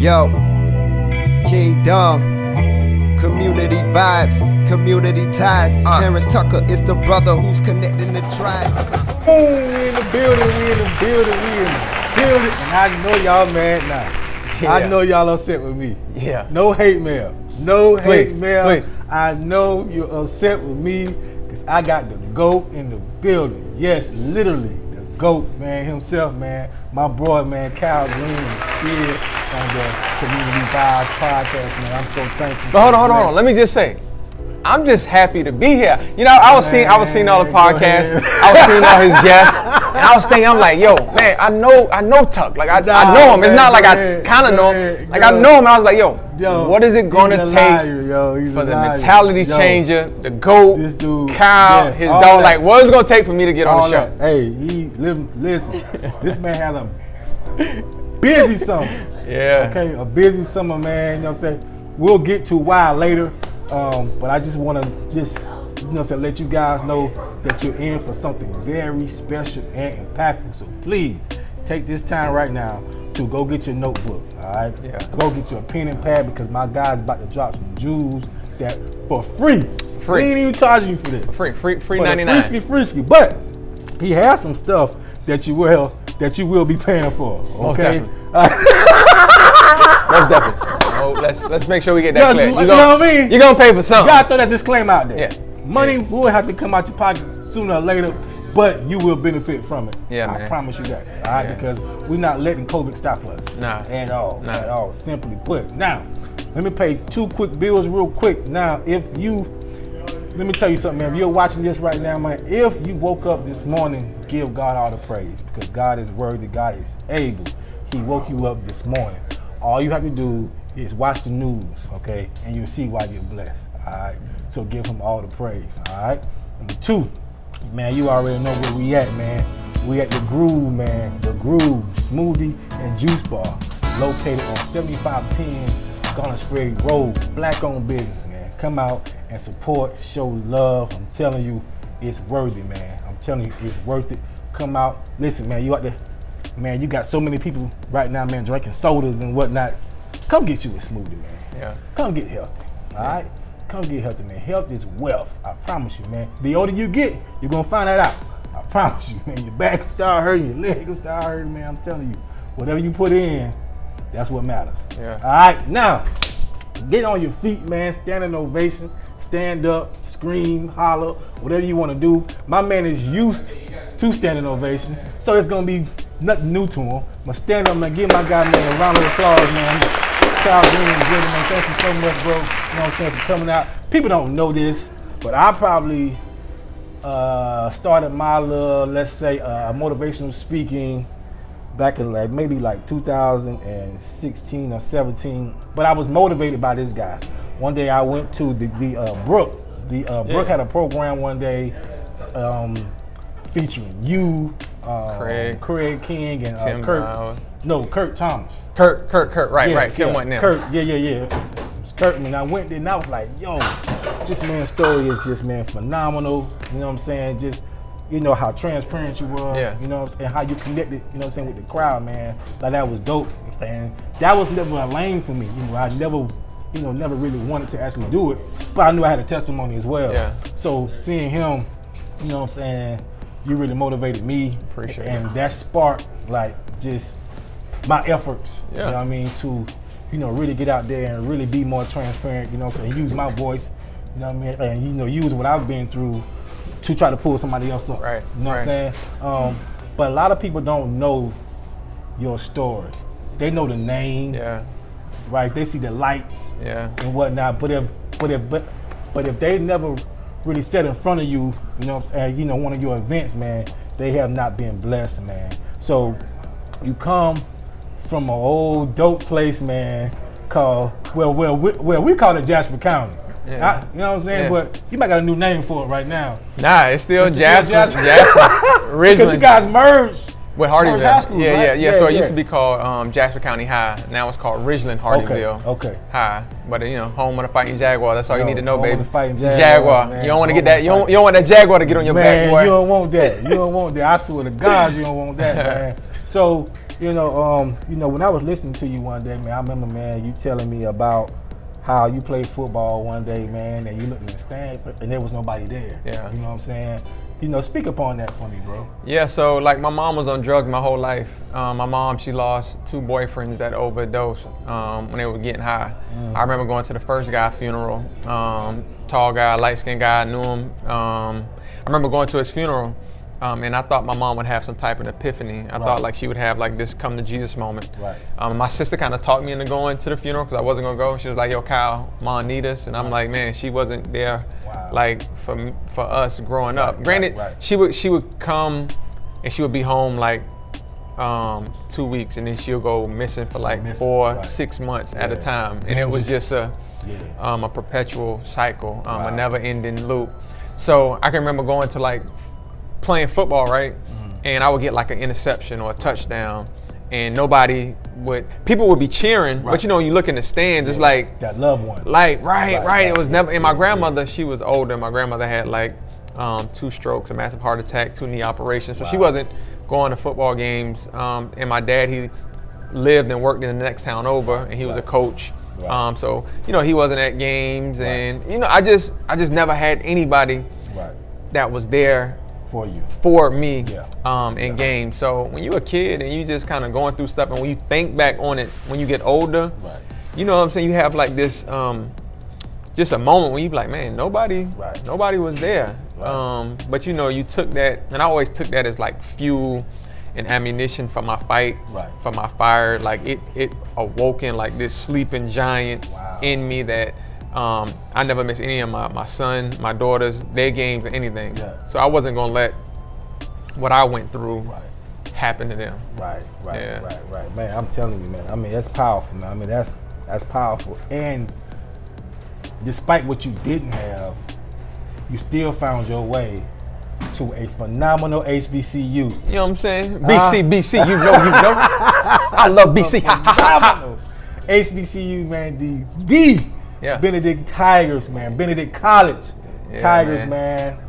Yo, Kingdom, community vibes, community ties. Terrance Tucker is the brother who's connecting the tribe. Boom, we in the building, we in the building, we in the building. And I know y'all mad now. Yeah. I know y'all upset with me. Yeah. No hate mail. No hate mail. Please. I know you're upset with me because I got the GOAT in the building. Yes, literally, the GOAT, man, himself, man. My boy, man, Kyle Green is here on the Community Vibes podcast, man. I'm so thankful. But hold on. Let me just say, I'm just happy to be here. You know, I was seeing all the podcasts. I was seeing all his guests, and I was thinking, I'm like, yo, man, I know Tuck. Like I know him. It's not like I kind of know him. Like I know him. And I was like, yo, what is it gonna take for the mentality changer, the GOAT, this dude, Kyle, yes, his dog? Like, what is it gonna take for me to get on the show? That. Hey, listen, this man has a busy summer. Yeah. Okay, a busy summer, man. You know what I'm saying? We'll get to why later. But I just want to let you guys know that you're in for something very special and impactful. So please take this time right now to go get your notebook. All right? Yeah. Go get your pen and pad because my guy's about to drop some jewels that for free. We ain't even charging you for this. Free 99. Frisky. But he has some stuff that you will be paying for. Okay. Most definitely. Oh, let's make sure we get that clear. You know what I mean? You're gonna pay for something. You gotta throw that disclaimer out there. Yeah. Money will have to come out your pockets sooner or later, but you will benefit from it. Yeah, I man. promise you that. All right, because we're not letting COVID stop us. Nah. At all. Simply put. Now, let me pay 2 quick bills real quick. Now, let me tell you something, man. If you're watching this right now, man, if you woke up this morning, give God all the praise because God is worthy, God is able. He woke you up this morning. All you have to do is watch the news, okay? And you'll see why you're blessed, all right? So give him all the praise, all right? Number 2, man, you already know where we at, man. We at the Groove, man. The Groove Smoothie and Juice Bar, located on 7510 Garner Sprague Road, black-owned business, man. Come out and support, show love. I'm telling you, it's worthy, man. I'm telling you, it's worth it. Come out. Listen, man, you out there. Man, you got so many people right now, man, drinking sodas and whatnot. Come get you a smoothie, man. Yeah. Come get healthy, all right? Come get healthy, man. Health is wealth. I promise you, man. The older you get, you're going to find that out. I promise you, man. Your back will start hurting, your leg will start hurting, man. I'm telling you, whatever you put in, that's what matters. Yeah. All right? Now, get on your feet, man. Standing ovation. Stand up, scream, holler, whatever you want to do. My man is used to standing ovations, so it's going to be nothing new to him. But stand up, man. Give my guy, man, a round of applause, man. Kyle Green, man. Thank you so much, bro. You know what I'm saying, for coming out. People don't know this, but I probably started my little, let's say, motivational speaking back in maybe 2016 or 17. But I was motivated by this guy. One day I went to the Brook. Brook had a program one day featuring you, Craig King, and Tim Kurt. No, Kurt Thomas. Kurt. Right. Tim went there. Kurt, yeah. It's Kurt, and I went there and I was like, yo, this man's story is just, man, phenomenal. You know what I'm saying? Just, how transparent you were. Yeah. You know what I'm saying? How you connected, you know what I'm saying, with the crowd, man. Like, that was dope. And that was never a lane for me. I never really wanted to actually do it, but I knew I had a testimony as well. Yeah. So seeing him, you know what I'm saying, you really motivated me. Appreciate it. And that sparked, just my efforts, yeah. You know what I mean, to, really get out there and really be more transparent, you know what I'm saying, use my voice, you know what I mean, and, use what I've been through to try to pull somebody else up. Right. You know what I'm saying? But a lot of people don't know your story. They know the name. Yeah. Right, they see the lights, and whatnot. But if they never really sat in front of you, you know what I'm saying, one of your events, man, they have not been blessed, man. So you come from an old dope place, man, called we call it Jasper County. Yeah. You know what I'm saying? Yeah. But you might got a new name for it right now. Nah, it's still Jasper. Originally. Because you guys merged. With Hardyville. High School, right? Yeah. So it used to be called Jasper County High. Now it's called Ridgeland Hardyville High. But home of the fighting Jaguar. That's all you need to know, baby. It's a Jaguar. Man. You don't want to get that. You don't want that Jaguar to get on your back, boy. You don't want that. You don't want that. I swear to God, you don't want that, man. So, when I was listening to you one day, man, I remember, man, you telling me about how you played football one day, man, and you looked in the stands and there was nobody there. Yeah. You know what I'm saying? Speak upon that for me, bro. Yeah, so like my mom was on drugs my whole life. My mom, she lost 2 boyfriends that overdosed when they were getting high. I remember going to the first guy funeral, tall guy, light-skinned guy, I knew him. I remember going to his funeral. And I thought my mom would have some type of epiphany. I thought like she would have like this come to Jesus moment. Right. My sister kind of talked me into going to the funeral because I wasn't gonna go. She was like, "Yo, Kyle, Mom need us," and I'm like, "Man, she wasn't there, like for us growing up." Granted, she would come, and she would be home like 2 weeks, and then she'll go missing for like 4-6 months at a time, and it was just a perpetual cycle, a never-ending loop. So I can remember going to like playing football, right? And I would get like an interception or a touchdown, and people would be cheering, but when you look in the stands, it's like that loved one. Like, right. It was never, and my grandmother, she was older. My grandmother had like 2 strokes, a massive heart attack, 2 knee operations. So she wasn't going to football games. And my dad, he lived and worked in the next town over, and he was a coach. So, he wasn't at games, and, I just never had anybody that was there for me in games. So when you're a kid and you just kind of going through stuff, and when you think back on it when you get older, you know what I'm saying, you have like this just a moment when you be like, man, nobody was there. But you took that, and I always took that as like fuel and ammunition for my fight, for my fire. Like it awoken like this sleeping giant in me that I never miss any of my son, my daughters, their games or anything. So I wasn't gonna let what I went through happen to them. Right. Man, I'm telling you, man. I mean, that's powerful, man. I mean, that's powerful. And despite what you didn't have, you still found your way to a phenomenal HBCU. You know what I'm saying? BC, you know. I love BC. Phenomenal HBCU, man. The Benedict Tigers, man. Benedict College Tigers, man.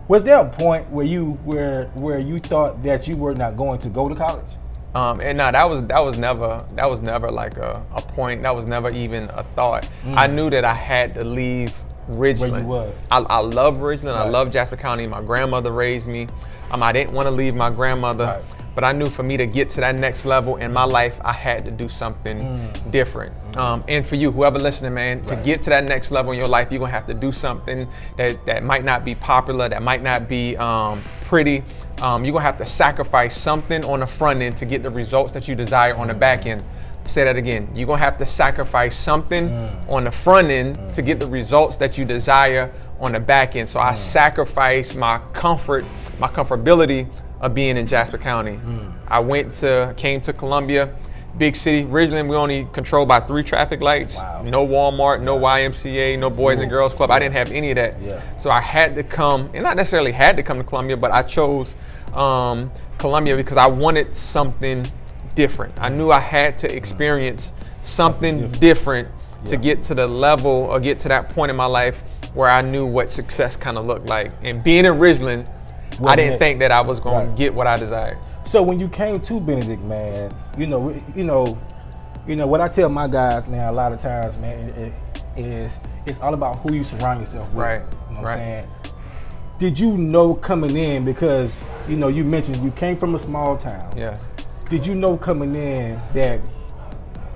Was there a point where you thought that you were not going to go to college? And no, that was never like a point. That was never even a thought. I knew that I had to leave Ridgeland. Where you was. I love Ridgeland. I love Jasper County. My grandmother raised me. I didn't want to leave my grandmother. But I knew for me to get to that next level in my life, I had to do something different. And for you, whoever listening, man, to get to that next level in your life, you're gonna have to do something that might not be popular, that might not be pretty. You're gonna have to sacrifice something on the front end to get the results that you desire on the back end. Say that again. You're gonna have to sacrifice something on the front end to get the results that you desire on the back end. So I sacrificed my comfortability of being in Jasper County. I came to Columbia, big city. Ridgeland, we only controlled by 3 traffic lights. No Walmart, no YMCA, no Boys and Girls Club. I didn't have any of that. So I had to come, and not necessarily had to come to Columbia, but I chose Columbia because I wanted something different. I knew I had to experience something different to get to the level or get to that point in my life where I knew what success kind of looked like. And being in Ridgeland, I didn't think that I was going to get what I desired. So when you came to Benedict, man, what I tell my guys now a lot of times, man, is it's all about who you surround yourself with. Right. You know what I'm saying? Did you know coming in, because you mentioned you came from a small town. Yeah. Did you know coming in that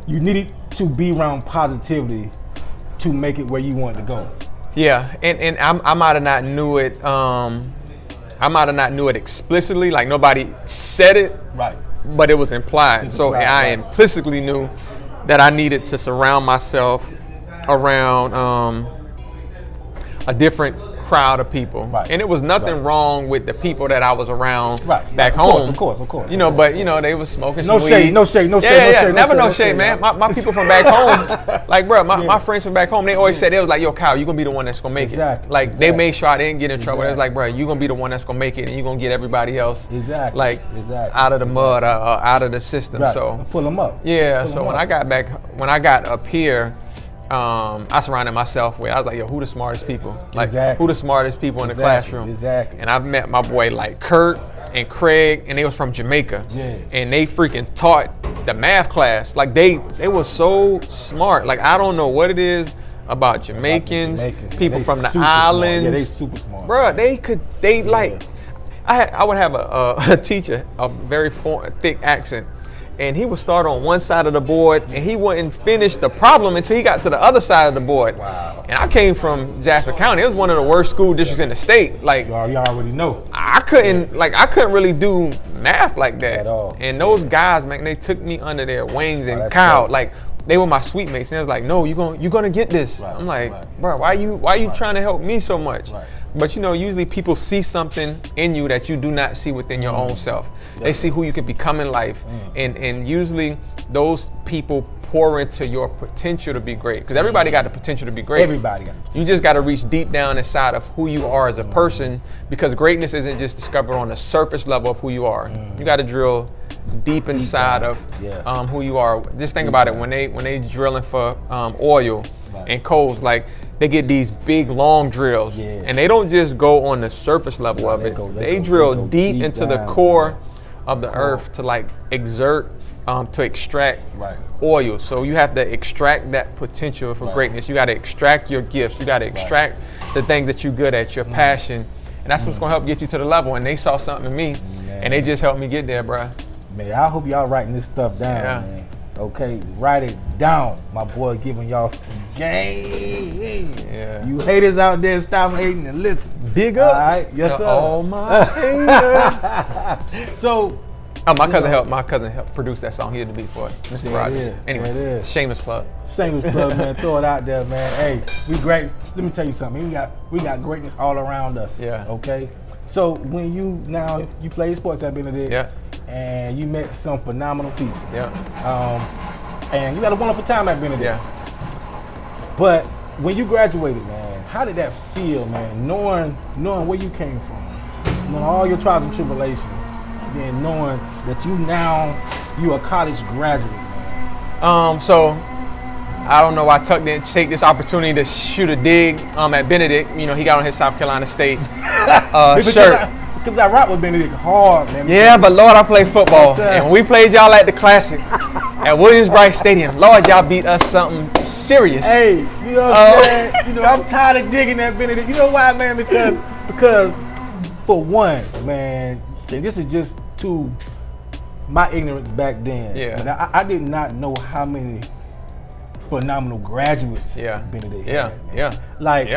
you needed to be around positivity to make it where you wanted to go? Yeah, and I might have not knew it. I might have not knew it explicitly, like nobody said it, but it was implied. I implicitly knew that I needed to surround myself around a different crowd of people. And it was nothing wrong with the people that I was around back home. Of course. But they was smoking no some shade, weed. no shade. Never no shade, man. My people from back home, like, bro, my friends from back home, they always said, they was like, yo, Kyle, you gonna be the one that's gonna make it. Like, they made sure I didn't get in trouble. It was like, bro, you gonna be the one that's gonna make it, and you gonna get everybody else out of the mud, or out of the system. So pull them up. Yeah. So when I got up here, I surrounded myself with, I was like, yo, who the smartest people? Like, who the smartest people in the classroom? And I've met my boy like Kurt, and Craig, and they was from Jamaica. Yeah. And they freaking taught the math class. Like they were so smart. Like I don't know what it is about Jamaicans, people from the islands. Yeah, they super smart. Bruh, I would have a teacher, a very thick accent, and he would start on one side of the board, and he wouldn't finish the problem until he got to the other side of the board. Wow. And I came from Jasper County. It was one of the worst school districts in the state. Like You already know. I couldn't really do math like that. At all. And those guys, man, they took me under their wings and that's cowed. dope. Like they were my sweet mates. And I was like, no, you're gonna get this. Right, I'm like, right. bro, why you trying to help me so much? Right. But usually people see something in you that you do not see within your own self. They see who you can become in life. And usually those people pour into your potential to be great. Because everybody got the potential to be great. Everybody got it. You just got to reach deep down inside of who you are as a person, because greatness isn't just discovered on the surface level of who you are. You got to drill deep inside of who you are. Just think about it, when they drilling for oil and coals, like they get these big long drills, and they don't just go on the surface level of it. They drill deep into the core of the earth to like exert, to extract oil. So you have to extract that potential for greatness. You got to extract your gifts. You got to extract the things that you're good at, your passion, and that's what's gonna help get you to the level. And they saw something in me, and they just helped me get there, bruh. Man, I hope y'all writing this stuff down, man. Okay, write it down. My boy giving y'all some game. Yeah. You haters out there, stop hating and listen. Big ups. All right, yes to sir. all my haters. So, my cousin helped produce that song. He did the beat for it, Mr. Rogers. Anyway, shameless plug. Shameless plug, man. Throw it out there, man. Hey, we great. Let me tell you something. We got greatness all around us. Yeah. Okay. So when you play sports at Benedict, and you met some phenomenal people. And you had a wonderful time at Benedict. But when you graduated, man, how did that feel, man? Knowing where you came from, knowing all your trials and tribulations, and then knowing that you a college graduate, man. So I don't know why Tuck didn't take this opportunity to shoot a dig at Benedict. He got on his South Carolina State shirt. Because I rock with Benedict hard, man. Yeah, but Lord, I play football. And when we played y'all at the Classic at Williams-Brice Stadium, Lord, y'all beat us something serious. Hey, you know what I'm saying? I'm tired of digging that Benedict. You know why, man? Because for one, man, and this is just to my ignorance back then. Yeah. I did not know how many phenomenal graduates Benedict had, man. Like,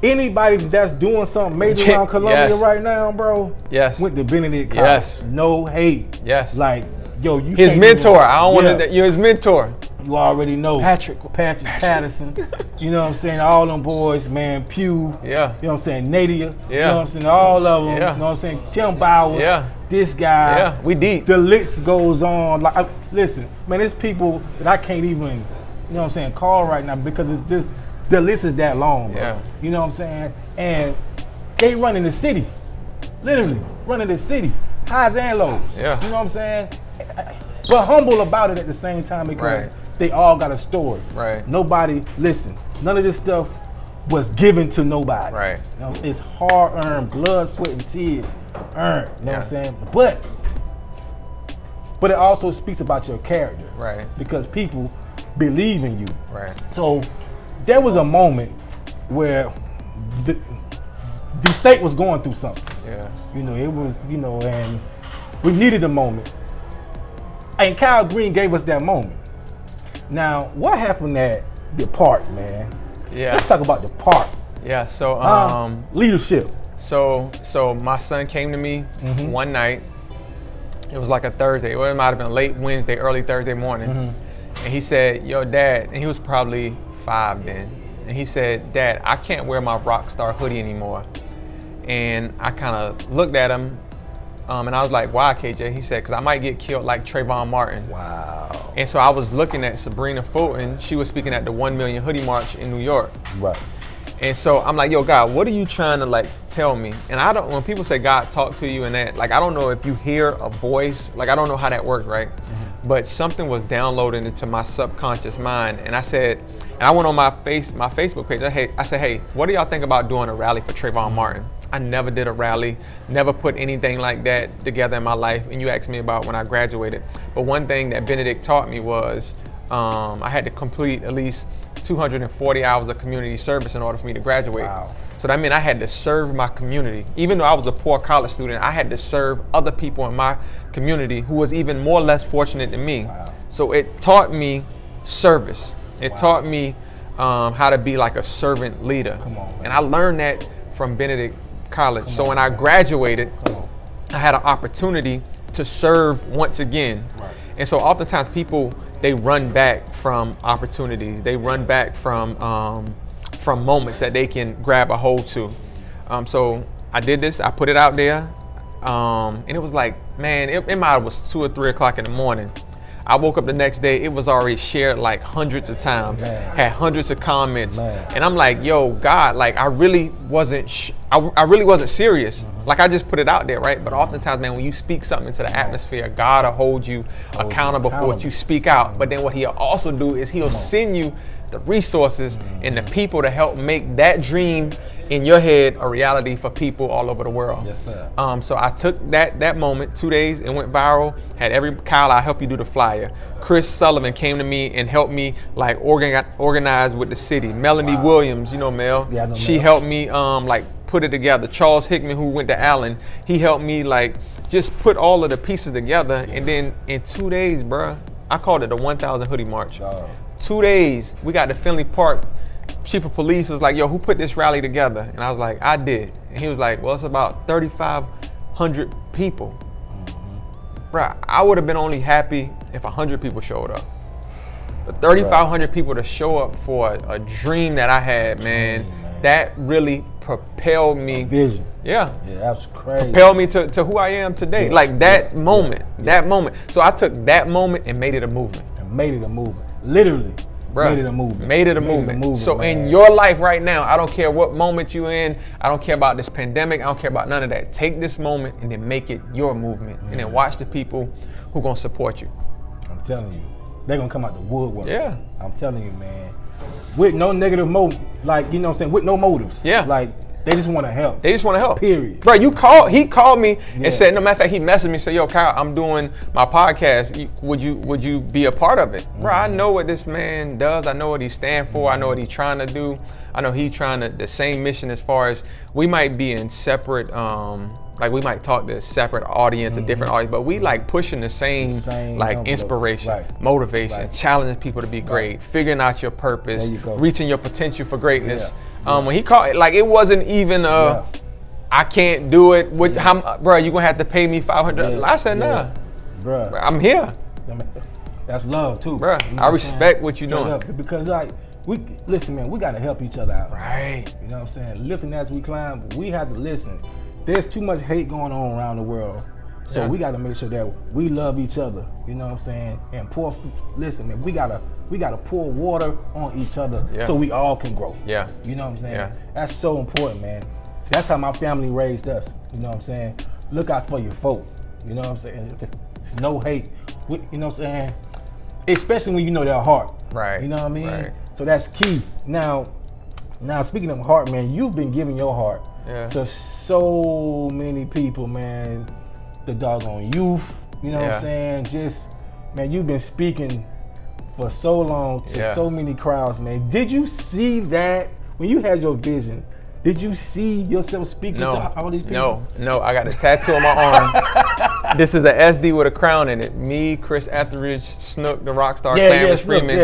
anybody that's doing something major around Columbia right now, bro, went to Benedict College. No hate. Like, yo, you his mentor. I don't want to. You're his mentor. You already know Patrick Patterson. You know what I'm saying? All them boys, man. Pew. You know what I'm saying? Nadia. You know what I'm saying? All of them. You know what I'm saying? Tim Bowers. This guy. We deep. The list goes on. Like, listen, man, there's people that I can't even, you know what I'm saying, call right now, because it's just, the list is that long, bro. You know what I'm saying? And they running the city. Literally running the city. Highs and lows. You know what I'm saying? But humble about it at the same time, because they all got a story. Nobody, listen, none of this stuff was given to nobody. You know, it's hard earned, blood, sweat, and tears earned. You know what I'm saying? But it also speaks about your character. Because people believe in you. So there was a moment where the state was going through something. You know, it was, and we needed a moment. And Kyle Green gave us that moment. Now, what happened at the park, man? Let's talk about the park. So leadership. So my son came to me one night. It was like a Thursday. Well, it might have been late Wednesday, early Thursday morning. And he said, yo, Dad, and he was probably 5 then. And he said, Dad, I can't wear my Rockstar hoodie anymore. And I kind of looked at him, and I was like, why, KJ? He said, because I might get killed like Trayvon Martin. Wow. And so I was looking at Sabrina Fulton. She was speaking at the 1 Million Hoodie March in New York. And so I'm like, yo, God, what are you trying to tell me? And when people say God talk to you and that, I don't know if you hear a voice, I don't know how that worked, right? But something was downloaded into my subconscious mind. And I said, and I went on my Facebook page. I said, hey, what do y'all think about doing a rally for Trayvon Martin? I never did a rally, never put anything like that together in my life. And you asked me about when I graduated. But one thing that Benedict taught me was I had to complete at least 240 hours of community service in order for me to graduate. Wow. So that meant I had to serve my community. Even though I was a poor college student, I had to serve other people in my community who was even more less fortunate than me. Wow. So it taught me service. It taught me how to be like a servant leader. Come on, man. And I learned that from Benedict College. So when I graduated, I had an opportunity to serve once again. Right. And so oftentimes people, they run back from opportunities. They run back from moments that they can grab a hold to. So I did this, I put it out there. And it was like, man, it might have was 2 or 3 o'clock in the morning. I woke up the next day, it was already shared like hundreds of times, had hundreds of comments. And I'm like, yo, God, like I really wasn't serious. Like I just put it out there, right? But oftentimes, man, when you speak something into the atmosphere, God will hold you accountable for what you speak out. But then what he'll also do is he'll send you the resources and the people to help make that dream in your head a reality for people all over the world. Yes, sir. So I took that moment, 2 days, and went viral. Had Kyle, I'll help you do the flyer. Chris Sullivan came to me and helped me like organize with the city. Melanie Williams, you know Mel. Yeah, I know she Mel. helped me like put it together. Charles Hickman, who went to Allen, he helped me like just put all of the pieces together. And then in 2 days, bruh, I called it the 1,000 Hoodie March. 2 days, we got to Finley Park. Chief of police was like, yo, who put this rally together? And I was like, I did. And he was like, well, it's about 3,500 people. Bruh, I would have been only happy if 100 people showed up. But 3,500 people to show up for a dream that I had, man, that really propelled me. Vision. Yeah. Yeah, that was crazy. Propelled me to who I am today. Yeah, like that moment, yeah. that moment. So I took that moment and made it a movement. And made it a movement. Literally. Bruh, made it a movement. Made it a movement. So in your life right now, I don't care what moment you're in. I don't care about this pandemic. I don't care about none of that. Take this moment and then make it your movement. And then watch the people who gonna support you. I'm telling you, they're gonna come out the woodwork. Yeah. I'm telling you, man. With no negative motive, like, you know what I'm saying, with no motives. Yeah. Like, they just want to help. They just want to help. Period. Bro, he called me and said, no matter of fact, he messaged me, said, yo, Kyle, I'm doing my podcast. Would you be a part of it? Bro, I know what this man does. I know what he stands for. I know what he's trying to do. I know he's trying to, the same mission as far as we might be in separate, like we might talk to a separate audience, a different audience, but we like pushing the same like envelope. Inspiration, motivation, challenging people to be great, figuring out your purpose, reaching your potential for greatness. When he called, like it wasn't even I can't do it. Bro, you gonna have to pay me $500. I said, nah, bro, I'm here. That's love too, bro. You know I respect what you're doing. Because like, listen, man, we gotta help each other out. Right. You know what I'm saying? Lifting as we climb, we have to listen. There's too much hate going on around the world. So we gotta make sure that we love each other. You know what I'm saying? And listen, man, we gotta pour water on each other so we all can grow. Yeah. You know what I'm saying? Yeah. That's so important, man. That's how my family raised us. You know what I'm saying? Look out for your folk. You know what I'm saying? There's no hate. You know what I'm saying? Especially when you know their heart. Right. You know what I mean? Right. So that's key. Now speaking of heart, man, you've been giving your heart to so many people, man. The doggone youth, you know what I'm saying? Just, man, you've been speaking for so long to so many crowds, man. Did you see that when you had your vision? Did you see yourself speaking to all these people? No, I got a tattoo on my arm. This is an SD with a crown in it. Me, Chris Etheridge, Snook, the rock star, Clarence Freeman.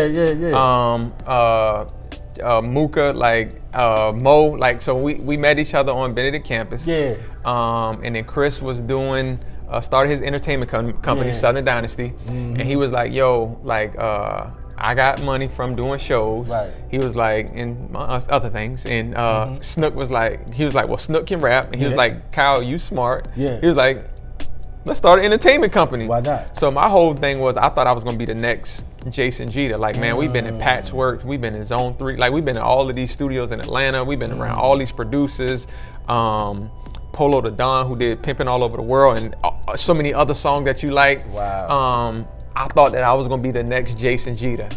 Mooka, like Mo, like, so we met each other on Benedict campus. And then Chris was doing started his entertainment company, Southern Dynasty, and he was like, yo, like I got money from doing shows. He was like, and other things, and Snook was like, well, Snook can rap, and he was like, Kyle, you smart. He was like, let's start an entertainment company. Why not? So my whole thing was, I thought I was gonna be the next Jason Jeter. Like, man, we've been in Patchworks, we've been in Zone 3, like we've been in all of these studios in Atlanta, we've been around all these producers, Polo the Don, who did Pimpin' All Over the World, and so many other songs that you like. Wow. I thought that I was gonna be the next Jason Jeter.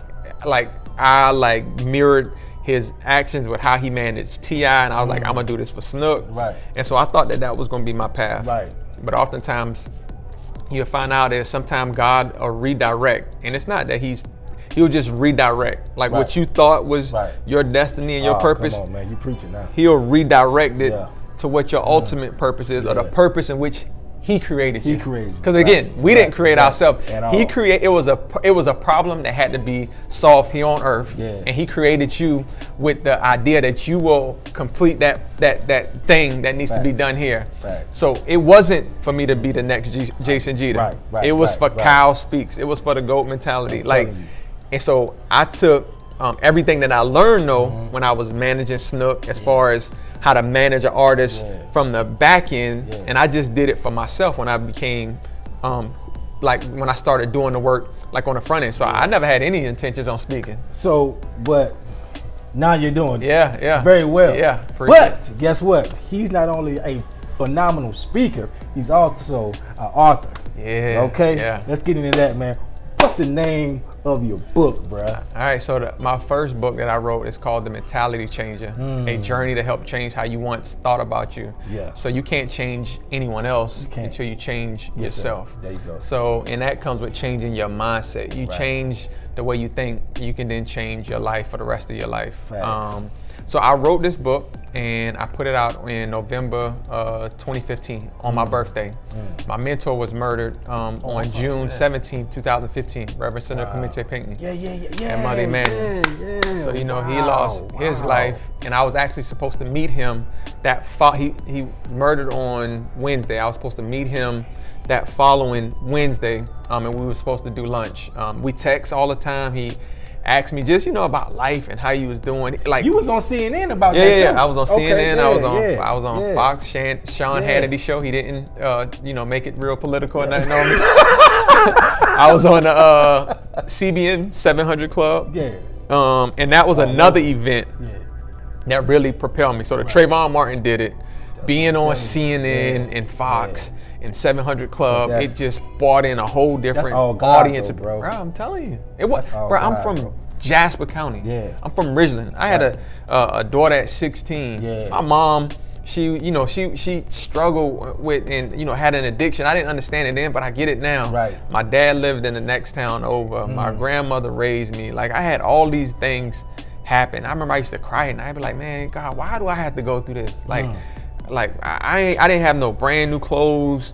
Like, I like mirrored his actions with how he managed T.I., and I was like, I'm gonna do this for Snook. Right. And so I thought that was gonna be my path. Right. But oftentimes, you'll find out that sometimes God will redirect, and it's not that he'll just redirect. Like what you thought was your destiny and your purpose. Come on, man, you preaching now. He'll redirect it to what your ultimate purpose is, or the purpose in which He created you. He created you. Because again, we didn't create ourselves. He created. It was a problem that had to be solved here on earth, and He created you with the idea that you will complete that thing that needs to be done here. So it wasn't for me to be the next Jason Jeter. It was for Kyle Speaks. It was for the GOAT mentality. And so I took everything that I learned when I was managing Snook, as far as how to manage an artist from the back end, and I just did it for myself when I became, like when I started doing the work like on the front end. So I never had any intentions on speaking. So, but now you're doing it. Yeah. Very well. Yeah. But guess what? He's not only a phenomenal speaker, he's also an author. Yeah. Okay? Yeah. Let's get into that, man. What's the name of your book, bruh? All right, so my first book that I wrote is called The Mentality Changer, a journey to help change how you once thought about you. Yeah. So you can't change anyone else until you change yourself. There you go. So, and that comes with changing your mindset. You change the way you think, you can then change your life for the rest of your life. So I wrote this book and I put it out in November 2015 on my birthday. My mentor was murdered on June 17, 2015, Reverend Senator Clemente Pinckney. And Mother Emmanuel. So he lost his life, and I was actually supposed to meet him he murdered on Wednesday. I was supposed to meet him that following Wednesday, and we were supposed to do lunch. We text all the time. He asked me just about life and how you was doing. Like, you was on CNN about that too. I was on CNN. I was on Fox, Sean Hannity show. He didn't make it real political or nothing on me. I was on the CBN 700 Club. And that was another event that really propelled me. So the Trayvon Martin did it. Being on CNN and Fox and 700 Club, it just brought in a whole different audience. Though, bro. I'm telling you, it was. Bro, I'm from Jasper County. I'm from Ridgeland. I had a daughter at 16. My mom, she struggled with and had an addiction. I didn't understand it then, but I get it now. My dad lived in the next town over. My grandmother raised me. Like, I had all these things happen. I remember I used to cry and I'd be like, man, God, why do I have to go through this? Like I didn't have no brand new clothes,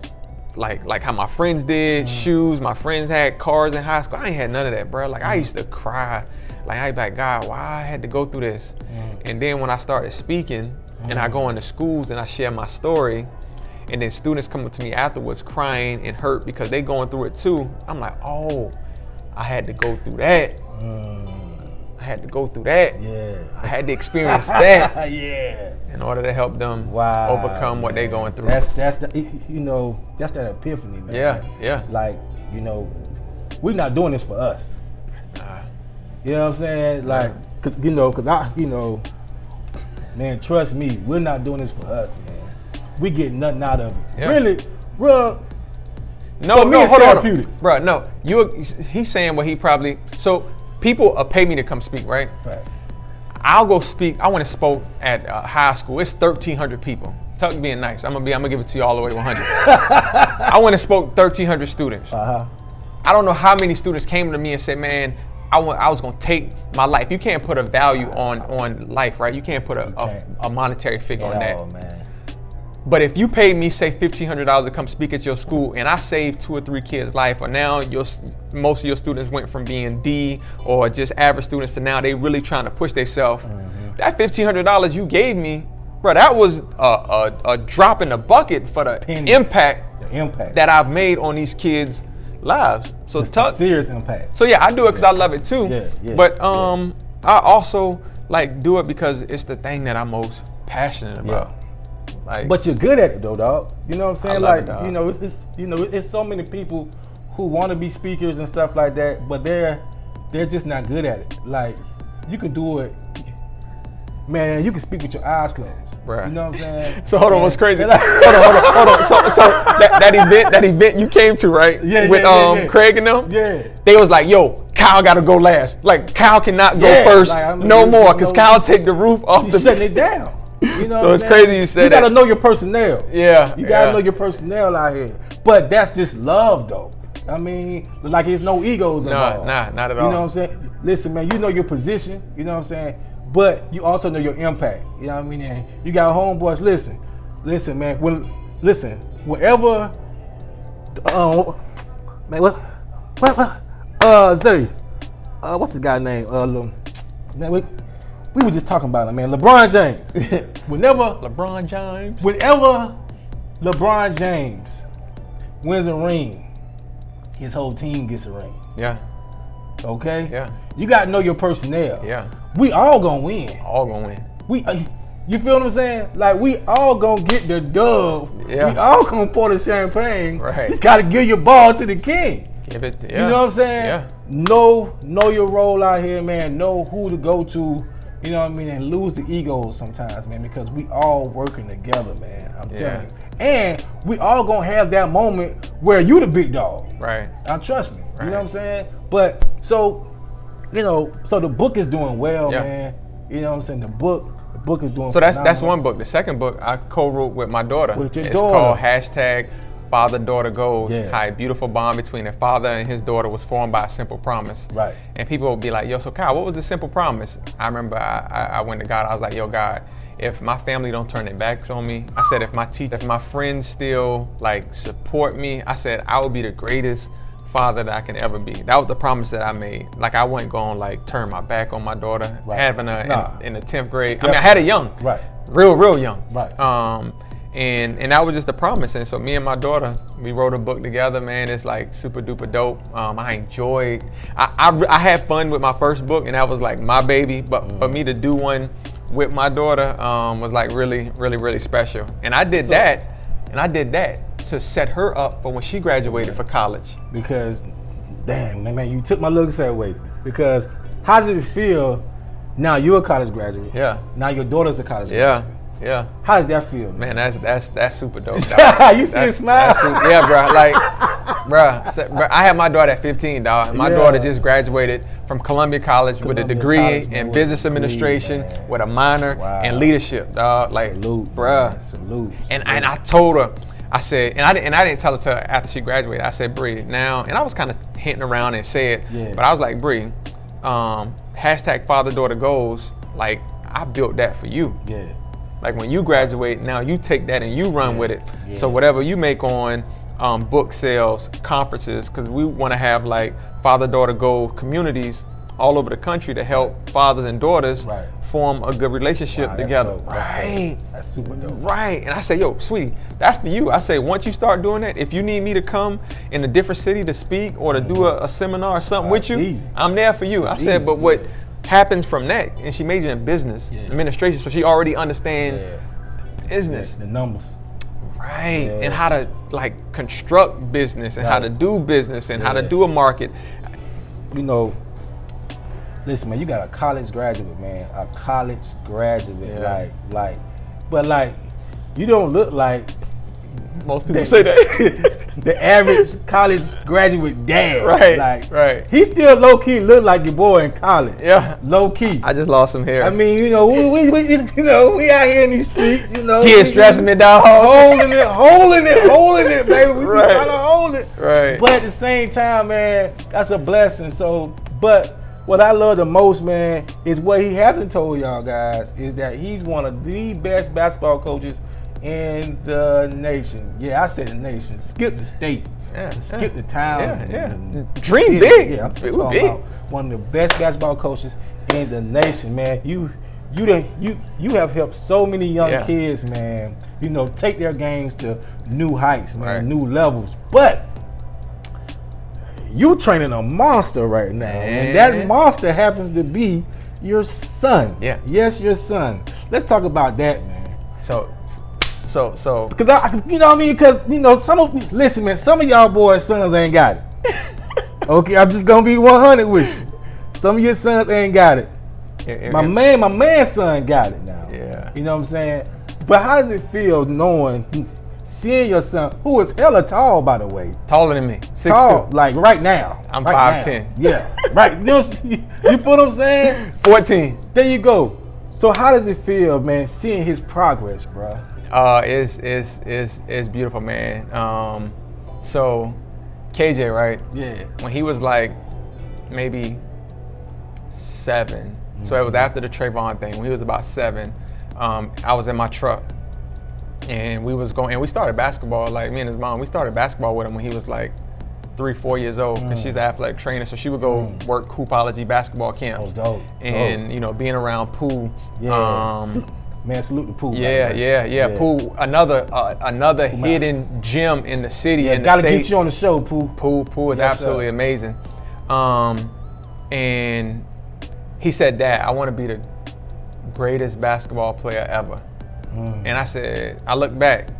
like how my friends did, shoes. My friends had cars in high school. I ain't had none of that, bro. Like, I used to cry. Like, I'd be like, God, why I had to go through this? And then when I started speaking and I go into schools and I share my story, and then students come up to me afterwards crying and hurt because they going through it too, I'm like, oh, I had to go through that. I had to go through that. I had to experience that. In order to help them overcome what they're going through. That's that epiphany, man. Like, we're not doing this for us. You know what I'm saying? Like, cause man, trust me, we're not doing this for us, man. We get nothing out of it. Really, bro. No, hold on, bro. No, he's saying what he probably. So people pay me to come speak, right? I'll go speak. I went and spoke at high school. It's 1,300 people. Tuck being nice. I'm gonna give it to you all the way to 100. I went and spoke 1,300 students. I don't know how many students came to me and said, man, I was gonna take my life. You can't put a value on life, right? You can't put a monetary figure on that. Man. But if you paid me, say, $1,500 to come speak at your school, and I saved 2 or 3 kids' life, or now most of your students went from being D or just average students to now they really trying to push themselves. That $1,500 you gave me, bro, that was a drop in the bucket for the impact that I've made on these kids' lives. So it's serious impact. So yeah, I do it because I love it too. But I also do it because it's the thing that I'm most passionate about. But you're good at it though, dog. You know what I'm saying? I love it, it's so many people who want to be speakers and stuff like that, but they're just not good at it. Like, you can do it, man. You can speak with your eyes closed. Bruh. You know what I'm saying? So hold on, what's crazy? hold on. So that event you came to, right? With Craig and them? Yeah. They was like, yo, Kyle got to go last. Like Kyle cannot go first no more because Kyle take the roof off the. Shutting it down. You know so it's crazy you said you gotta know your personnel. Yeah. You gotta know your personnel out here. But that's just love though. I mean, like there's no egos involved. Nah, not at all. You know what I'm saying? Listen, man, you know your position, you know what I'm saying? But you also know your impact. You know what I mean? And you got homeboys, listen, man, whenever man, Zay, what's the guy name? Man, we were just talking about it, man. LeBron James. Whenever LeBron James wins a ring, his whole team gets a ring. Yeah. Okay? Yeah. You got to know your personnel. Yeah. We all gonna win. All gonna win. You feel what I'm saying? Like, we all gonna get the dub. Yeah. We all gonna pour the champagne. Right. You gotta give your ball to the king. Give it. Yeah. You know what I'm saying? Yeah. Know your role out here, man. Know who to go to. You know what I mean? And lose the egos sometimes, man, because we all working together, man. I'm telling you. And we all gonna have that moment where you the big dog. Right. Now trust me. Right. You know what I'm saying? But so the book is doing well, man. You know what I'm saying? The book is doing so that's one book. The second book I co-wrote with my daughter. It's called #Father-Daughter Goals. How a beautiful bond between a father and his daughter was formed by a simple promise. Right. And people will be like, yo, so Kyle, what was the simple promise? I remember I went to God. I was like, yo, God, if my family don't turn their backs on me, I said, if my friends still like support me, I said, I will be the greatest father that I can ever be. That was the promise that I made. Like I wasn't going to like turn my back on my daughter, having her in the 10th grade. Definitely. I mean, I had her young, real young. Right. And that was just a promise. And so me and my daughter, we wrote a book together, man. It's like super duper dope. I enjoyed, I had fun with my first book and that was like my baby, but for me to do one with my daughter was like really, really, really special. And I did that to set her up for when she graduated for college. Because, damn, man, you took my little segue. Because how does it feel now you're a college graduate? Yeah. Now your daughter's a college graduate. Yeah. How does that feel? Man, that's super dope. You see it smile? Yeah, bro. Like, bro, I had my daughter at 15, dog. My daughter just graduated from Columbia College with a degree in business administration with a minor in leadership, dog. Like, bro. Salute. And I told her, I said, and I didn't tell it to her after she graduated. I said, Bree, now, and I was kind of hinting around and said, but I was like, Bree, #Father-Daughter Goals, like, I built that for you. Yeah. Like when you graduate, now you take that and you run with it. So whatever you make on book sales, conferences, because we want to have like father-daughter goal communities all over the country to help fathers and daughters form a good relationship together. That's super dope. Right. And I say, yo, sweetie, that's for you. I say, once you start doing that, if you need me to come in a different city to speak or to do a seminar or something with you, I'm there for you. I said, but what happens from that, and she majored in business administration, so she already understands business, the numbers, and how to like construct business and how to do business and how to do a market. You know, listen, man, you got a college graduate, man, but you don't look like most people say that. The average college graduate dad. Right. He still low key look like your boy in college. Yeah. Low key. I just lost some hair. I mean, we out here in these streets, Kids stressing me down. Holding it, baby. We trying to hold it. Right. But at the same time, man, that's a blessing. But what I love the most, man, is what he hasn't told y'all guys is that he's one of the best basketball coaches in the nation. Yeah, I said the nation. Skip the state. Skip the town. Dream big. Yeah, I'm talking about one of the best basketball coaches in the nation, man. You have helped so many young kids, man. Take their games to new heights, man, new levels. But you training a monster right now, and that monster happens to be your son. Yeah. Yes, your son. Let's talk about that, man. So because some of y'all boys' sons ain't got it. Okay, I'm just gonna be 100 with you. Some of your sons ain't got it. My man's son got it now. Yeah. You know what I'm saying? But how does it feel knowing seeing your son, who is hella tall, by the way. Taller than me, 6'2". Tall, like right now. I'm right 5'10". Yeah, right. You feel what I'm saying? 14. There you go. So how does it feel, man, seeing his progress, bro? It's beautiful, man. So KJ, right? Yeah. When he was like maybe 7, so it was after the Trayvon thing. When he was about 7, I was in my truck, and we started basketball. Like me and his mom, we started basketball with him when he was like 3-4 years old, because she's an athletic trainer, so she would go work Hoopology basketball camps. Dope. And you know, being around Pooh. Yeah. Man, salute to Pooh. Yeah. Pooh, another hidden gem in the city. Yeah, in the gotta state. get you on the show, Pooh. Pooh is absolutely amazing. And he said, "Dad, I want to be the greatest basketball player ever." And I looked back,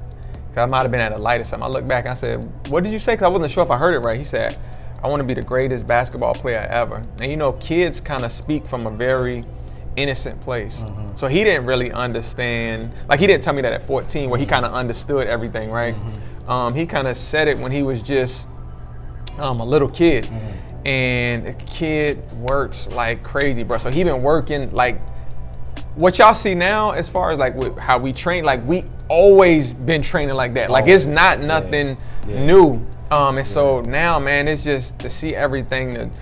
because I might have been at a light or something. I looked back and I said, "What did you say?" Because I wasn't sure if I heard it right. He said, "I want to be the greatest basketball player ever." And you know, kids kind of speak from a very innocent place. So he didn't really understand, like he didn't tell me that at 14, where he kind of understood everything, right? He kind of said it when he was just a little kid. And the kid works like crazy, bro. So he been working like, what y'all see now as far as like with how we train, like we always been training like that. Like it's not nothing new. And so now, man, it's just to see everything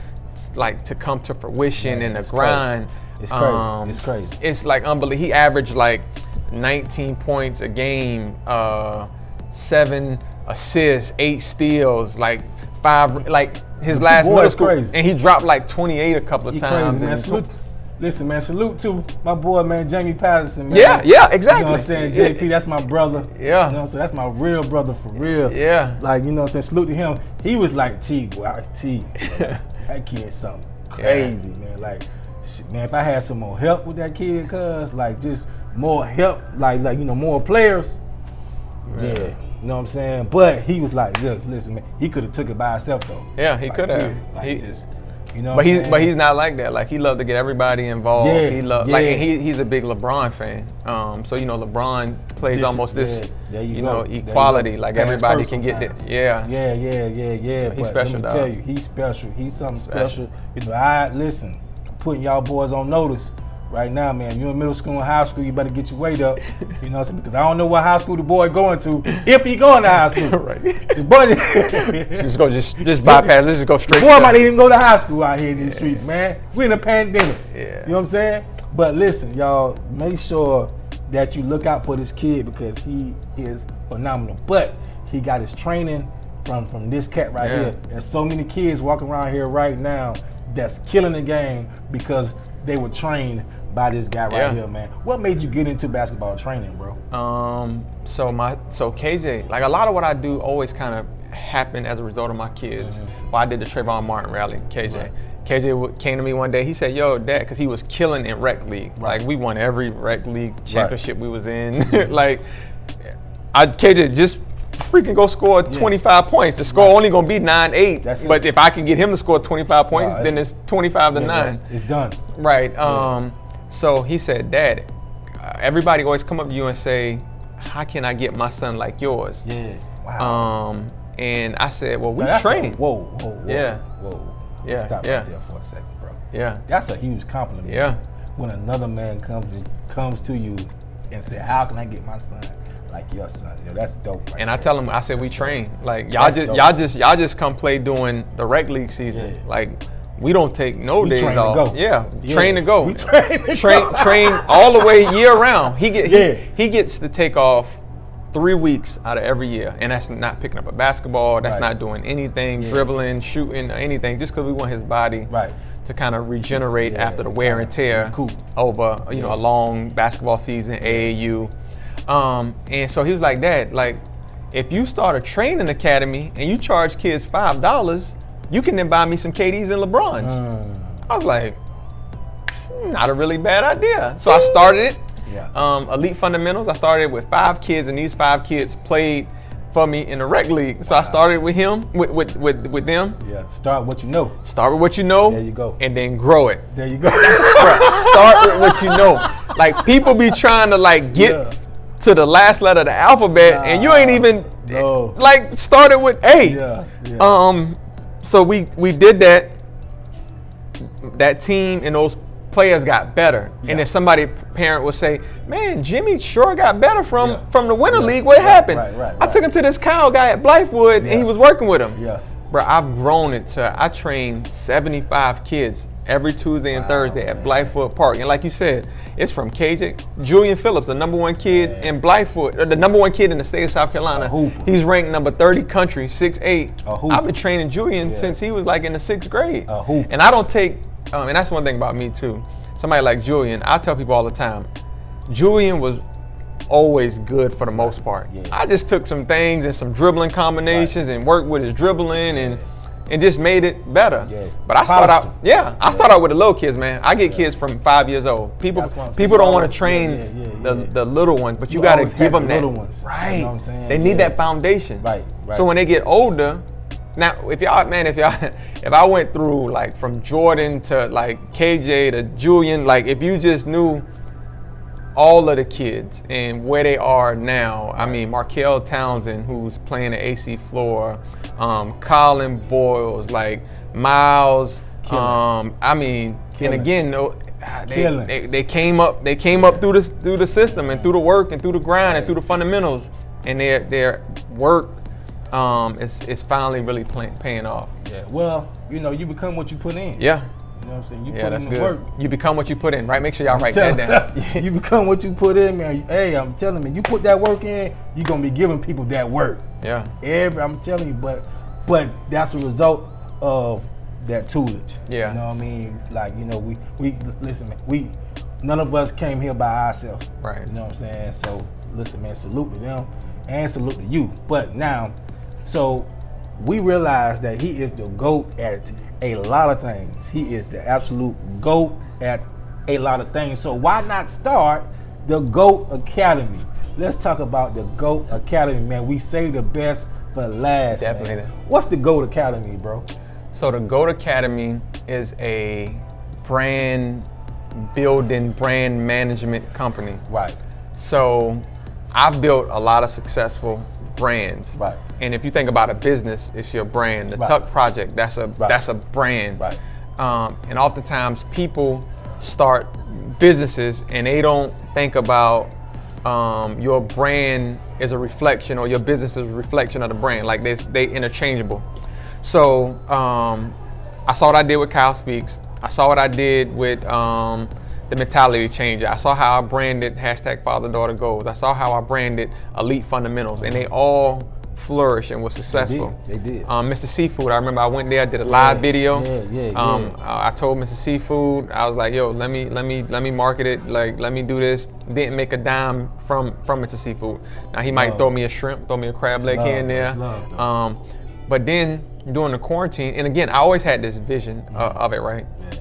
to come to fruition and the grind. It's crazy. It's crazy. It's like unbelievable. He averaged like 19 points a game, 7 assists, 8 steals, like 5, like his last middle school, crazy. And he dropped like 28 a couple of times. Crazy, man. Listen, man, salute to my boy, man, Jamie Patterson, man. Yeah, exactly. You know what I'm saying? JP, that's my brother. Yeah. You know what I'm saying? That's my real brother for real. Yeah. Like, you know what I'm saying? Salute to him. He was like T, boy. That kid's something crazy, man. Like, shit, man, if I had some more help with that kid, like just more help, like you know, more players. Yeah. You know what I'm saying? But he was like, look, listen, man, he could have took it by himself though. Yeah, he could have. You know, but he's not like that. Like he loved to get everybody involved. Yeah, he loved like, and he's a big LeBron fan. So you know, LeBron plays almost this, equality. Like everybody can get it. Yeah. So he's special. Let me tell you, he's special. He's something special. You know, listen, I'm putting y'all boys on notice right now, man. You in middle school and high school, you better get your weight up. You know what I'm saying? Because I don't know what high school the boy going to, if he going to high school. Right. The boy, just bypass. Let's just go straight. The boy might even go to high school out here in these streets, man. We in a pandemic. Yeah. You know what I'm saying? But listen, y'all, make sure that you look out for this kid, because he is phenomenal. But he got his training from this cat right here. There's so many kids walking around here right now that's killing the game because they were trained by this guy right here, man. What made you get into basketball training, bro? So KJ, like a lot of what I do always kind of happened as a result of my kids. Well, I did the Trayvon Martin rally, KJ. Right. KJ came to me one day, he said, "Yo, Dad," because he was killing in rec league. Right. Like we won every rec league championship we was in. Like, KJ, just freaking go score 25 points. The score only gonna be 9-8. But if I can get him to score 25 points, then it's 25-9. It's done. Right. So he said, "Dad, everybody always come up to you and say, how can I get my son like yours?" Yeah. Wow. And I said, "Well, we train." Whoa. Yeah. Stop right there for a second, bro. Yeah. That's a huge compliment. Yeah. When another man comes to you and say, "How can I get my son like your son?" Yo, that's dope. Right and there. I tell him, I said, "We train. Like y'all just come play during the rec league season. Like we don't take no days off. Train to go. We train all the way year round. He gets to take off 3 weeks out of every year, and that's not picking up a basketball. That's not doing anything, dribbling, shooting, or anything. Just because we want his body to kind of regenerate after the wear and tear over a long basketball season, AAU. And so he was like, "Dad, like if you start a training academy and you charge kids $5, you can then buy me some KDs and LeBrons." I was like, not a really bad idea. So I started it. Elite Fundamentals. I started with 5 kids, and these 5 kids played for me in the rec league. So I started with him, with them. Yeah. Start what you know. Start with what you know. There you go. And then grow it. There you go. Start with what you know. Like people be trying to like get to the last letter of the alphabet, and you ain't even like started with A. Yeah. So we did that. That team and those players got better, and then somebody parent would say, "Man, Jimmy sure got better from the winter league. What happened?" I took him to this Kyle guy at Blythewood, and he was working with him. Yeah. Bro, I've grown it to I train 75 kids every Tuesday and Thursday at Blythewood Park, and like you said, it's from KJ. Julian Phillips, the number one kid in Blythewood, or the number one kid in the state of South Carolina. He's ranked number 30 country, 6'8". I've been training Julian since he was like in the 6th grade, and I don't take. And that's one thing about me too. Somebody like Julian, I tell people all the time, Julian was always good for the most part. I just took some things and some dribbling combinations and worked with his dribbling and just made it better. But I start out with the little kids, man. I get kids from 5 years old. People don't want to train the little ones, but you got to give them that. Little ones. Right. You know what I'm saying? They need that foundation. Right. So when they get older. Now, if I went through like from Jordan to like KJ to Julian, like if you just knew all of the kids and where they are now, I mean, Markel Townsend, who's playing the AC floor, Colin Boyles, like Miles, I mean, and again, they came up through the system and through the work and through the grind and through the fundamentals, and their work. It's finally really paying off. Yeah. Well, you become what you put in. Yeah. You know what I'm saying? You put that's in good. the work. You become what you put in, right? Make sure y'all write that down. You become what you put in, man. Hey, I'm telling you, you put that work in, you're gonna be giving people that work. Yeah. I'm telling you, but that's a result of that tutelage. Yeah. You know what I mean? Like, we listen, man, none of us came here by ourselves. Right. You know what I'm saying? So listen, man, salute to them and salute to you. But now, so we realize that he is the GOAT at a lot of things. He is the absolute GOAT at a lot of things. So why not start the GOAT Academy? Let's talk about the GOAT Academy, man. We say the best for last. Definitely. Man. What's the GOAT Academy, bro? So the GOAT Academy is a brand building, brand management company. Right. So I've built a lot of successful brands. Right. And if you think about a business, it's your brand. The Tuck Project, that's a brand. Right. And oftentimes people start businesses and they don't think about your brand is a reflection or your business is a reflection of the brand. Like they interchangeable. So I saw what I did with Kyle Speaks. I saw what I did with the Mentality Changer. I saw how I branded #FatherDaughterGoals. I saw how I branded Elite Fundamentals, and they all flourished and were successful. They did. Mr. Seafood, I remember I went there, did a live video. Yeah. I told Mr. Seafood, I was like, yo, let me market it. Like, let me do this. Didn't make a dime from Mr. Seafood. Now he might throw me a shrimp, throw me a crab leg here and there. But then during the quarantine, and again, I always had this vision of it, right? Yeah.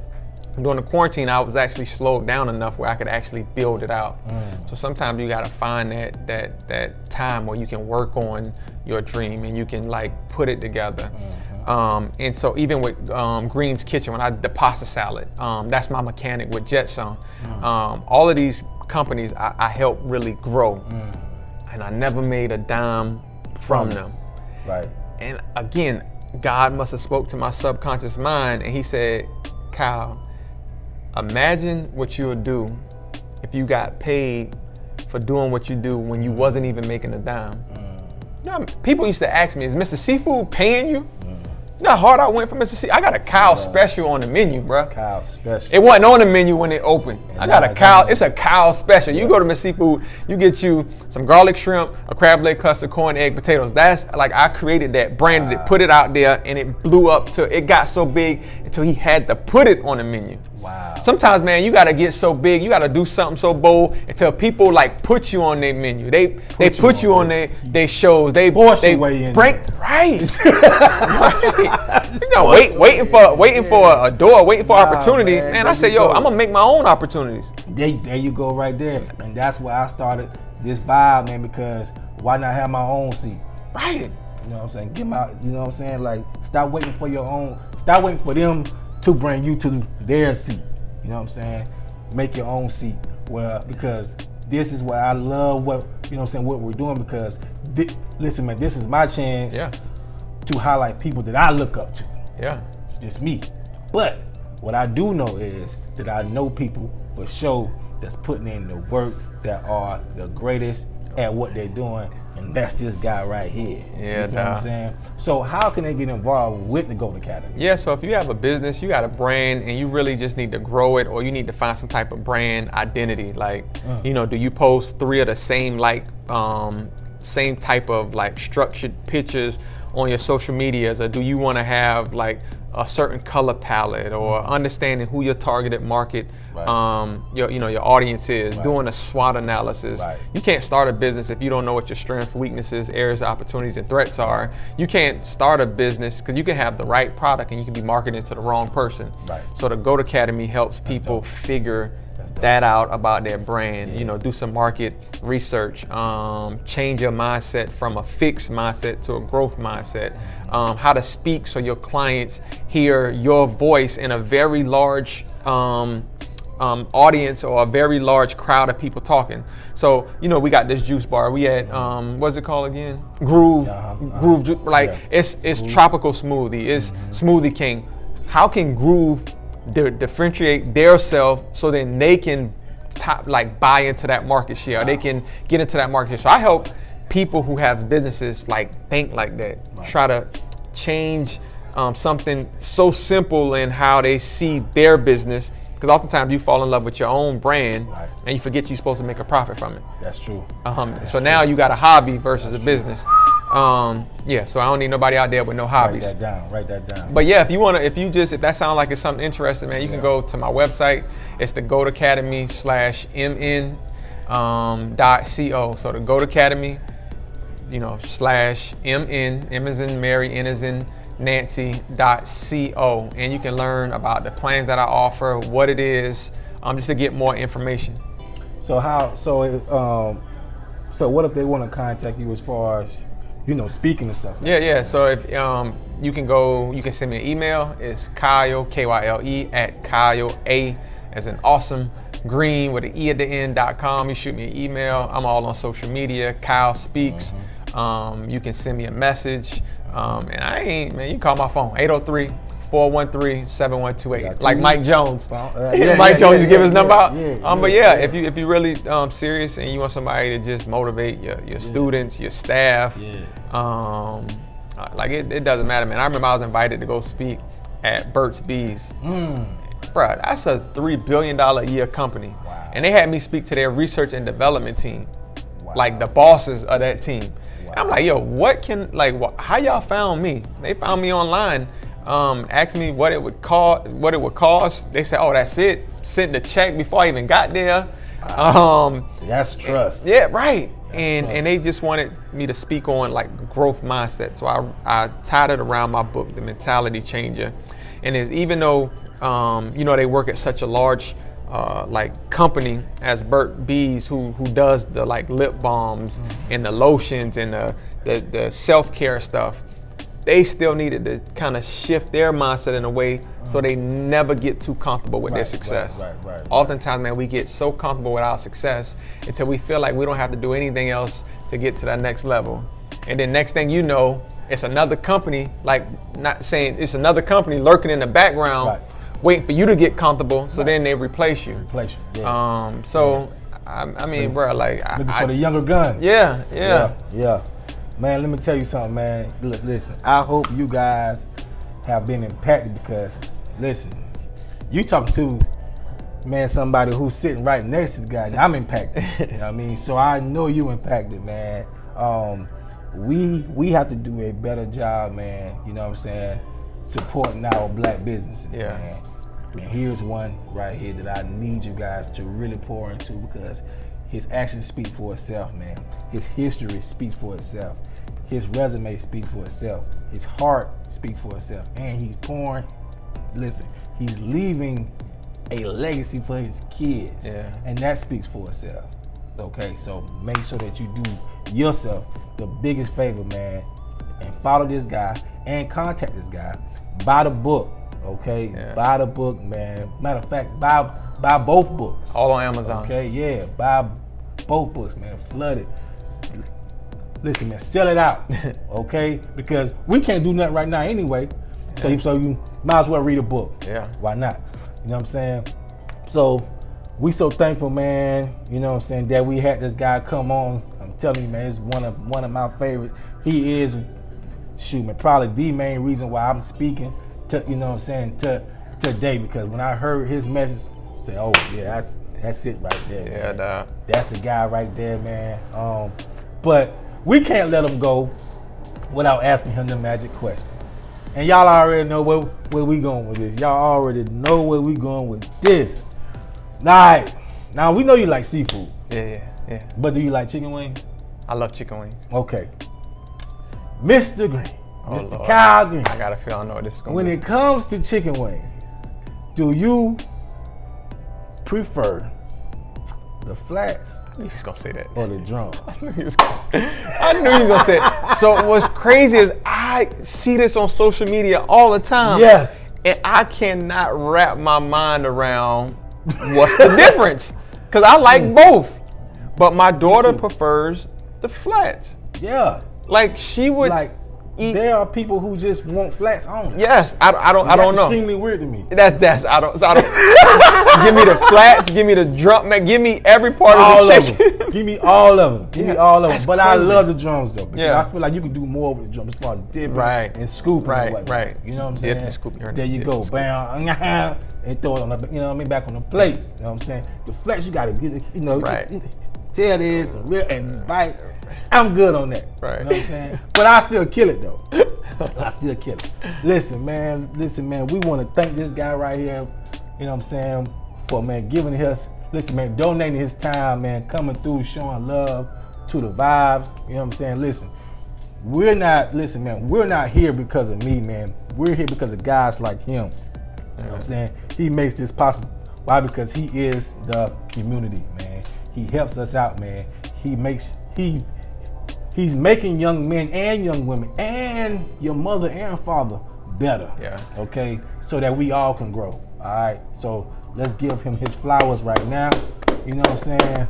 During the quarantine, I was actually slowed down enough where I could actually build it out. So sometimes you gotta find that time where you can work on your dream and you can like put it together. And so even with Green's Kitchen, when I did the pasta salad, that's my mechanic with Jetson. All of these companies I helped really grow, and I never made a dime from them. Right. And again, God must have spoke to my subconscious mind, and He said, Kyle, imagine what you'll do if you got paid for doing what you do when you wasn't even making a dime. You know, people used to ask me, is Mr. Seafood paying you? You know how hard I went for Mr. Seafood? I got a cow special on the menu, bro. Cow special. It wasn't on the menu when it opened. I got a cow, it's a cow special. You go to Mr. Seafood, you get you some garlic shrimp, a crab leg custard, corn, egg, potatoes. That's like, I created that, branded it, put it out there, and it blew up till it got so big until he had to put it on the menu. Wow. Sometimes, man, you gotta get so big, you gotta do something so bold until people like put you on their menu. They put you on their shows. They break right. You know, waiting for a door, waiting for opportunity. Man, I say, yo, I'm gonna make my own opportunities. There you go, right there, and that's why I started this vibe, man. Because why not have my own seat? Right. You know what I'm saying? Get my, you know what I'm saying? Like, stop waiting for your own. Stop waiting for them to bring you to their seat. You know what I'm saying? Make your own seat. Well, because this is what I love. you know what I'm saying, what we're doing, because listen, man, this is my chance to highlight people that I look up to. Yeah. It's just me. But what I do know is that I know people for sure that's putting in the work, that are the greatest at what they're doing, and that's this guy right here. Yeah, you know what I'm saying? So how can they get involved with the GOAT Academy? Yeah, so if you have a business, you got a brand, and you really just need to grow it, or you need to find some type of brand identity. Like, you know, do you post 3 of the same same type of like structured pictures on your social medias, or do you want to have like a certain color palette, or understanding who your targeted market, your audience is, doing a SWOT analysis. You can't start a business if you don't know what your strengths, weaknesses, areas of opportunities, and threats are. You can't start a business because you can have the right product and you can be marketing to the wrong person. So the GOAT Academy helps people figure that out about their brand. You know, do some market research, change your mindset from a fixed mindset to a growth mindset, how to speak so your clients hear your voice in a very large audience, or a very large crowd of people talking. So, you know, we got this juice bar. We had, what's it called again? Groove, it's tropical smoothie, it's Smoothie King. How can Groove differentiate their self so then they can buy into that market share, they can get into that market share? So I help people who have businesses think like that, try to change something so simple in how they see their business, because oftentimes you fall in love with your own brand and you forget you're supposed to make a profit from it. That's true. So now you got a hobby versus a business. So I don't need nobody out there with no hobbies. Write that down. But yeah, if that sounds like it's something interesting, man, you can go to my website. It's the GOAT Academy /MN .co. So the GOAT Academy, /MN, M as in Mary, N as in Nancy .co, and you can learn about the plans that I offer, what it is, just to get more information. So what if they want to contact you as far as, speaking and stuff? So if you can send me an email. It's Kyle, Kyle, at Kyle, A as in awesome, green with an E at the end.com. You shoot me an email. I'm all on social media, Kyle Speaks. You can send me a message. And you can call my phone, 803-413-7128. Like Mike Jones. Mike Jones used to give his number out. If you really serious and you want somebody to just motivate your students, your staff, it doesn't matter, man. I remember I was invited to go speak at Burt's Bees. Bruh, that's a $3 billion a year company. And they had me speak to their research and development team, like the bosses of that team. I'm like, yo, how y'all found me? They found me online, asked me what it would cost. They said, oh, that's it. Sent the check before I even got there. That's trust. Yeah, right. And they just wanted me to speak on growth mindset. So I tied it around my book, The Mentality Changer. And even though they work at such a large company as Burt Bees, who does the lip balms and the lotions and the self-care stuff, they still needed to kind of shift their mindset in a way so they never get too comfortable with their success. Oftentimes, man, we get so comfortable with our success until we feel like we don't have to do anything else to get to that next level. And then next thing you know, it's another company, it's another company lurking in the background, waiting for you to get comfortable, so then they replace you. Bro, looking for the younger gun. Yeah. Man, let me tell you something, man. Listen, I hope you guys have been impacted, because, listen, you talking to, man, somebody who's sitting right next to the guy. I'm impacted. You know what I mean? So I know you impacted, man. We have to do a better job, man, you know what I'm saying, supporting our black businesses, man. And here's one right here that I need you guys to really pour into, because his actions speak for itself, man. His history speaks for itself. His resume speaks for itself. His heart speaks for itself. And he's leaving a legacy for his kids. And that speaks for itself. Okay, so make sure that you do yourself the biggest favor, man, and follow this guy and contact this guy. Buy the book. Okay, buy the book, man. Matter of fact, buy both books. All on Amazon. Okay, buy both books, man. Flood it. listen, man, sell it out, okay? Because we can't do nothing right now anyway. So you might as well read a book. Yeah. Why not? You know what I'm saying? So we so thankful, man. You know what I'm saying, that we had this guy come on. I'm telling you, man, it's one of my favorites. He is, shoot, man, probably the main reason why I'm speaking to, you know what I'm saying, today, because when I heard his message, I said, oh yeah, that's it right there. Yeah, man. That's the guy right there, man. But we can't let him go without asking him the magic question. And y'all already know where we going with this. Y'all already know where we going with this. All right. Now we know you like seafood. Yeah. But do you like chicken wings? I love chicken wings. Okay. Mr. Green. Oh, Mr. Lord. Kyle Green. I got a feel I know what this is going When to be. it comes to chicken wings, do you prefer the flats I knew he was going to say that. or the drums? I knew he was going to say it. So what's crazy is I see this on social media all the time. Yes. And I cannot wrap my mind around what's the difference. Because I like both. But my daughter prefers the flats. Yeah. Like she would eat. There are people who just want flats only. Yes, I don't know. That's extremely weird to me. That's I don't give me the flats, give me the drum, man, give me every part All of the of chicken. them. Give me all of them. Give me all of them. But I crazy. love the drums though. Because Yeah. I feel like you could do more with the drums as far as dipping Right. and scooping. Right, and whatnot. right. You know what I'm saying? Dip and scoop, you're right. There you Dip go. and scoop. Bam. And throw it on the, you know what I mean, back on the plate. You know what I'm saying? The flats you gotta get, you know, Right. tell this and just bite. I'm good on that. Right. You know what I'm saying? But I still kill it though. I still kill it. Listen, man, we want to thank this guy right here, you know what I'm saying, for, man, giving us, listen, man, donating his time, man, coming through, showing love to the vibes, you know what I'm saying? Listen, we're not here because of me, man. We're here because of guys like him. You know what I'm saying? He makes this possible. Why? Because he is the community, man. He helps us out, man. He's making young men and young women and your mother and father better. Yeah. Okay? So that we all can grow. All right? So let's give him his flowers right now. You know what I'm saying?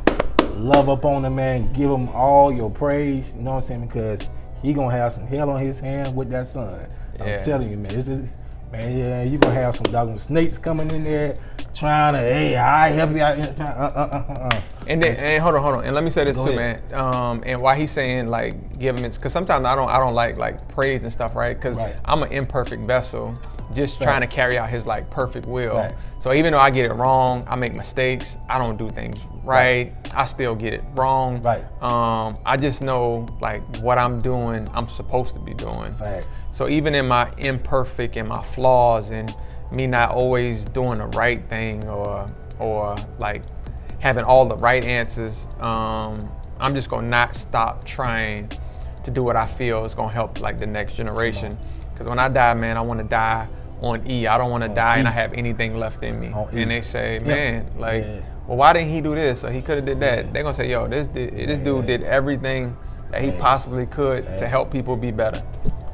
Love up on him, man. Give him all your praise. You know what I'm saying? Because he gonna have some hell on his hand with that son. Yeah. I'm telling you, man. This is, man, yeah, you gonna have some doggone snakes coming in there trying to, hey, I help you out. And then, and hold on, and let me say this Go too, ahead. man. And why he's saying like give him, because sometimes I don't like praise and stuff, right? Because Right. I'm an imperfect vessel, just trying to carry out his like perfect will. Facts. So even though I get it wrong, I make mistakes, I don't do things right, I still get it wrong. Right. I just know like what I'm doing, I'm supposed to be doing. Facts. So even in my imperfect and my flaws and me not always doing the right thing or like having all the right answers, I'm just gonna not stop trying to do what I feel is gonna help like the next generation. Because when I die, man, I want to die on E. I don't want to die and I have anything left in me. On E. And they say, man, like, Yeah. well, why didn't he do this or he could have did that? They're gonna say, yo, this dude did everything that he possibly could to help people be better.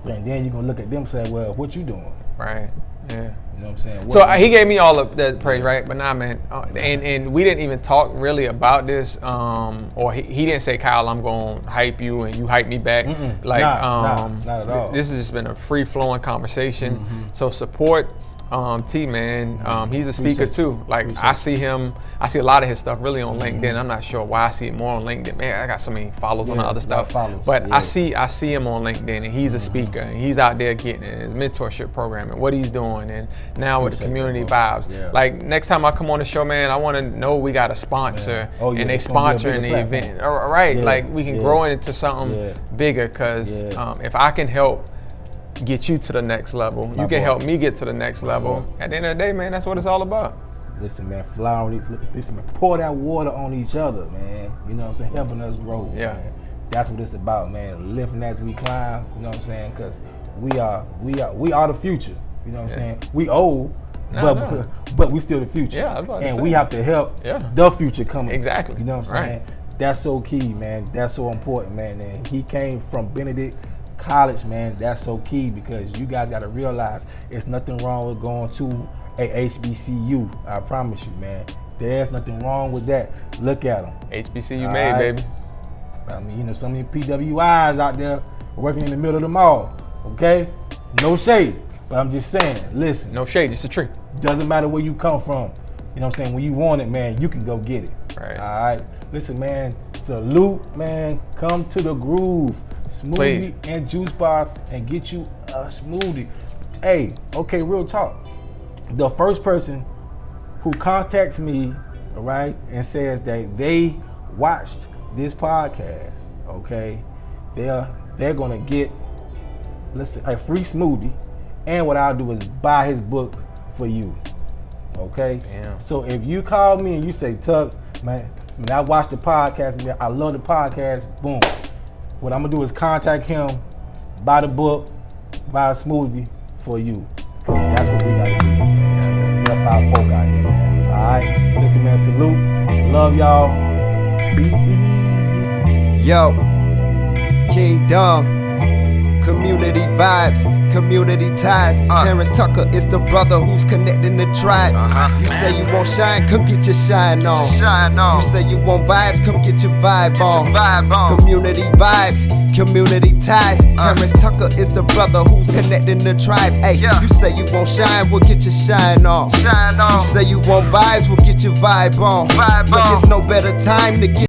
And then you're gonna look at them and say, well, what you doing? Right. Yeah. You know what I'm saying? So he gave me all of the praise, right? But nah, man, and we didn't even talk really about this, or he didn't say, Kyle, I'm gonna hype you and you hype me back. Like, not at all. This has just been a free flowing conversation. So support T, man. He's a speaker too. Like I see a lot of his stuff really on LinkedIn. I'm not sure why I see it more on LinkedIn. Man, I got so many follows on the other stuff. But I see him on LinkedIn, and he's a speaker, and he's out there getting his mentorship program and what he's doing, and now with the community vibes. Yeah. Like next time I come on the show, man, I want to know we got a sponsor, Oh, yeah, and they it's gonna be a sponsoring bigger the platform. event. All right, Yeah, like we can grow into something bigger. Cause if I can help get you to the next level, you can help me get to the next level. At the end of the day, man, that's what it's all about. Listen, man, flower on listen, man, pour that water on each other, man. You know what I'm saying? Helping us grow. Yeah. Man. That's what it's about, man. Lifting as we climb. You know what I'm saying? Because we are the future. You know what I'm saying? We old, but we still the future. Yeah, I was about to and say. we have to help the future coming. Exactly. You know what I'm saying? That's so key, man. That's so important, man. And he came from Benedict College, man. That's so key because you guys got to realize it's nothing wrong with going to a HBCU. I promise you, man. There's nothing wrong with that. Look at them. HBCU made, baby. I mean, you know, some of your PWIs out there working in the middle of the mall, okay? No shade, but I'm just saying, listen. No shade, just a tree. Doesn't matter where you come from. You know what I'm saying? When you want it, man, you can go get it. Right. All right? Listen, man, salute, man. Come to the groove. Smoothie Please. and juice bar and get you a smoothie. Hey, okay, real talk. The first person who contacts me, all right, and says that they watched this podcast, okay, they're gonna get, listen, a free smoothie, and what I'll do is buy his book for you, okay? Damn. So if you call me and you say, Tuck, man, when I watched the podcast, man, I love the podcast, boom. What I'm gonna do is contact him, buy the book, buy a smoothie for you, because that's what we gotta do, man. Help our folk out here, man. All right, listen, man, salute, love y'all, be easy. Yo, Kingdom, community vibes, community ties. Terrance Tucker is the brother who's connecting the tribe. You say you want shine, come get your shine on. You say you want vibes, come get your vibe on. Community vibes, community ties. Terrance Tucker is the brother who's connecting the tribe. Hey, you say you want shine, we'll get your shine on. You say you want vibes, we'll get your vibe on. But there's no better time to get